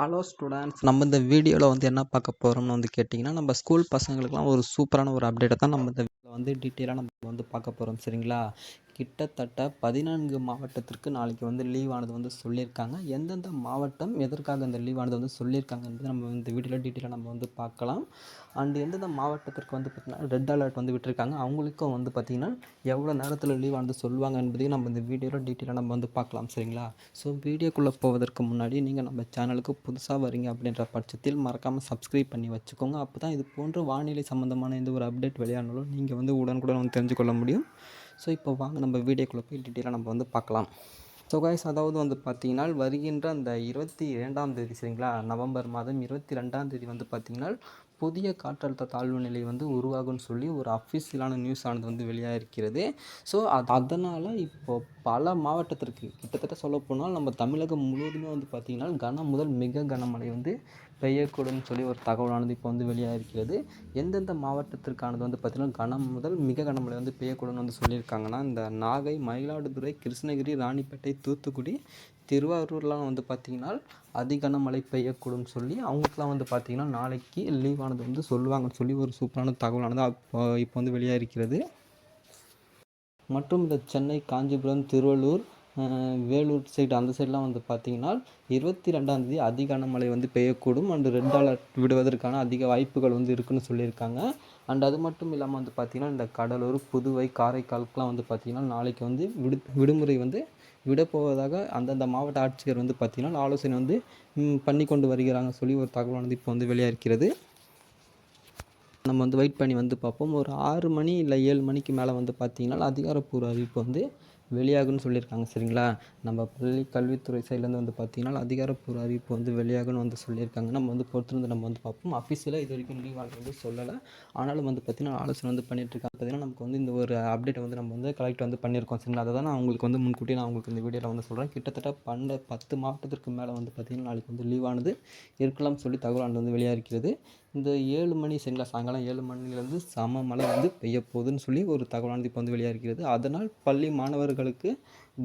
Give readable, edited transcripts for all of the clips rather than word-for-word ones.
Hello students, நம்ம இந்த வீடியோவில் என்ன பார்க்க போகிறோம்னு கேட்டிங்கன்னா, நம்ம ஸ்கூல் பசங்களுக்குலாம் ஒரு சூப்பரான ஒரு அப்டேட்டை தான் நம்ம இந்த வீடியோவில் டீட்டெயிலாக நம்ம பார்க்க போகிறோம். சரிங்களா? கிட்டத்தட்ட 14 மாவட்டத்திற்கு நாளைக்கு லீவானது சொல்லியிருக்காங்க. எந்தெந்த மாவட்டம் எதற்காக இந்த லீவானது சொல்லியிருக்காங்க என்பது நம்ம இந்த வீடியோவில் டீட்டெயிலாக நம்ம பார்க்கலாம். அண்ட் எந்தெந்த மாவட்டத்திற்கு பார்த்திங்கன்னா ரெட் அலர்ட் விட்டுருக்காங்க, அவங்களுக்கும் பார்த்திங்கன்னா எவ்வளோ நேரத்தில் லீவானது சொல்லுவாங்க என்பதையும் நம்ம இந்த வீடியோவில் டீட்டெயிலாக நம்ம பார்க்கலாம். சரிங்களா? ஸோ வீடியோக்குள்ளே போவதற்கு முன்னாடி நீங்கள் நம்ம சேனலுக்கு புதுசாக வரீங்க அப்படின்ற பட்சத்தில் மறக்காமல் சப்ஸ்கிரைப் பண்ணி வச்சுக்கோங்க. அப்போ தான் இது போன்ற வானிலை சம்மந்தமான எந்த ஒரு அப்டேட் வெளியானாலும் நீங்கள் உடனுக்குடன் தெரிஞ்சுக்கொள்ள முடியும். ஸோ இப்போ வாங்க நம்ம வீடியோக்குள்ளே போய் டீட்டெயிலாக நம்ம பார்க்கலாம். ஸோ கைஸ், அதாவது பார்த்திங்கன்னா வருகின்ற அந்த 22ஆம் தேதி, சரிங்களா, நவம்பர் மாதம் 22ஆம் தேதி பார்த்திங்கன்னா புதிய காற்றழுத்த தாழ்வு நிலை உருவாகும்னு சொல்லி ஒரு அஃபிஷியலான நியூஸ் ஆனது வெளியாகிருக்கிறது. ஸோ அதனால் இப்போது பல மாவட்டத்திற்கு கிட்டத்தட்ட சொல்லப்போனால் நம்ம தமிழகம் முழுவதுமே பார்த்திங்கன்னா கனம் முதல் மிக கனமழை பெய்யக்கூடும்னு சொல்லி ஒரு தகவலானது இப்போ வெளியாகிருக்கிறது. எந்தெந்த மாவட்டத்திற்கானது பார்த்திங்கன்னா கனம் முதல் மிக கனமழை பெய்யக்கூடும்னு சொல்லியிருக்காங்கன்னா, இந்த நாகை, மயிலாடுதுறை, கிருஷ்ணகிரி, ராணிப்பேட்டை, தூத்துக்குடி, திருவாரூர்லாம் பார்த்திங்கன்னா அதிகனமழை பெய்யக்கூடும் சொல்லி அவங்களுக்குலாம் பார்த்திங்கன்னா நாளைக்கு லீவானது சொல்லுவாங்கன்னு சொல்லி ஒரு சூப்பரான தகவலானது இப்போ வெளியாகிருக்கிறது. மற்றும் இந்த சென்னை, காஞ்சிபுரம், திருவள்ளூர், வேலூர் சைடு அந்த சைடெலாம் பார்த்திங்கன்னா 22ஆம் தேதி அதிகனமழை பெய்யக்கூடும். அண்டு ரெட் அலர்ட் விடுவதற்கான அதிக வாய்ப்புகள் இருக்குன்னு சொல்லியிருக்காங்க. அண்ட் அது மட்டும் இல்லாமல் பார்த்திங்கன்னா இந்த கடலூர், புதுவை, காரைக்காலுக்குலாம் பார்த்திங்கன்னா நாளைக்கு விடுமுறை விடப்போவதாக அந்தந்த மாவட்ட ஆட்சியர் பார்த்திங்கன்னா ஆலோசனை பண்ணி கொண்டு வருகிறாங்க சொல்லி ஒரு தகவலானது இப்போ வெளியாகிருக்கிறது. நம்ம வெயிட் பண்ணி பார்ப்போம். ஒரு 6 மணி இல்லை 7 மணிக்கு மேலே பார்த்திங்கன்னா அதிகாரப்பூர்வ அறிவிப்பு வெளியாகும்னு சொல்லியிருக்காங்க. சரிங்களா? நம்ம பள்ளி கல்வித்துறை சைட்லேருந்து பார்த்திங்கன்னா அதிகாரப்பூர்வ அறிவிப்பு வெளியாகும்னு சொல்லியிருக்காங்க. நம்ம பொறுத்திருந்து நம்ம பார்ப்போம். அஃபிஷியலாக இது வரைக்கும் லீவ் சொல்லலை. ஆனாலும் பார்த்திங்கன்னா ஆலோசனை பண்ணிட்டுருக்காங்க. பார்த்திங்கன்னா நமக்கு இந்த ஒரு அப்டேட்டை நம்ம கலெக்ட் பண்ணியிருக்கோம். சரிங்களா? அதை தான் நான் உங்களுக்கு முன்கூட்டி நான் உங்களுக்கு இந்த வீடியோவில் சொல்கிறேன். கிட்டத்தட்ட 10 மாவட்டத்திற்கு மேலே பார்த்திங்கன்னா நாளைக்கு லீவானது இருக்கலாம் சொல்லி தகவலானது வெளியாகிறது. இந்த 7 மணி, சரிங்களா, சாயங்காலம் 7 மணிலேருந்து சம மழை பெய்ய போகுதுன்னு சொல்லி ஒரு தகவலானது இப்போ வெளியாகிறது. அதனால் பள்ளி மாணவர்களுக்கு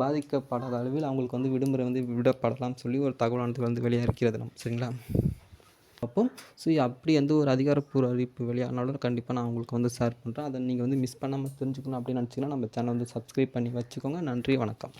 பாதிக்கப்படாத அளவில் அவங்களுக்கு விடுமுறை விடப்படலாம் சொல்லி ஒரு தகவலானது வெளியாகிறது. சரிங்களா? அப்போ ஸோ அப்படி எந்த ஒரு அதிகாரப்பூர்வ அறிவிப்பு வெளியானாலும் கண்டிப்பாக நான் உங்களுக்கு ஷேர் பண்ணுறேன். அதை நீங்கள் மிஸ் பண்ணாமல் தெரிஞ்சுக்கணும் அப்படின்னு நினச்சிங்கன்னா நம்ம சேனல் சப்ஸ்கிரைப் பண்ணி வச்சுக்கோங்க. நன்றி, வணக்கம்.